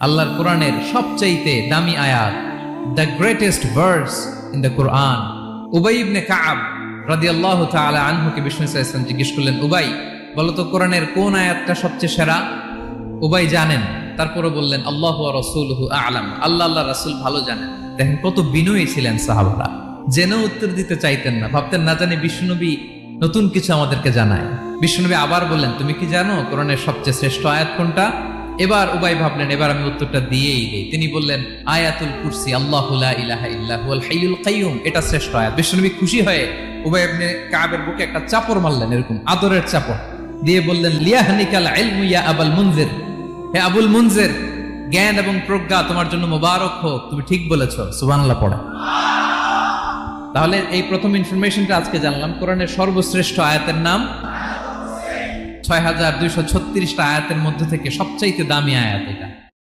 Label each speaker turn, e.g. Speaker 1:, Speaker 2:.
Speaker 1: আল্লাহর কোরআনের সবচাইতে দামি আয়াত, the greatest verse in the Quran. Ubai ibn Kab রাদিয়াল্লাহু তাআলা আনহুকে বিষ্ণু সাল্লাল্লাহু আলাইহি ওয়াসাল্লাম জিজ্ঞেস করলেন, উবাই বলো তো কোরআনের কোন আয়াতটা সবচেয়ে সেরা? উবাই জানেন, তারপরে বললেন আল্লাহু ওয়া রাসূলুহু আ'লাম, আল্লাহ আল্লাহ রাসূল ভালো জানেন। দেখেন কত বিনয়ী ছিলেন সাহাবারা, জেনেও উত্তর দিতে চাইতেন না, ভাবতেন না জানি বিষ্ণুনবী নতুন কিছু আমাদেরকে জানায়। বিষ্ণুনবী আবার বললেন, তুমি কি জানো কোরআনের সবচেয়ে শ্রেষ্ঠ আয়াত কোনটা? এবার উবাই ভাবলেন এবার আমি উত্তরটা দিয়েই দেই। তিনি বললেন আয়াতুল কুরসি, আল্লাহু লা ইলাহা ইল্লা হুয়াল হাইয়ুল কাইয়ুম, এটা শ্রেষ্ঠ আয়াত। বিষ্ণুনবী খুশি হয়ে উবাই ইবনে কাবের বুকে একটা চাপড় মারলেন, এরকম আদরের চাপড় দিয়ে বললেন, লিয়াহনিকাল ইলমু ইয়া আবুল মুনজির, হে আবুল মুনজির, জ্ঞান এবং প্রজ্ঞা তোমার জন্য মোবারক হোক, তুমি ঠিক বলেছো। সুবহানাল্লাহ পড়ে। তাহলে এই প্রথম ইনফরমেশনটা আজকে জানলাম, কোরআনের সর্বশ্রেষ্ঠ আয়াতের নাম 6236টা আয়াতের মধ্যে থেকে সবচাইতে দামি আয়াত এটা।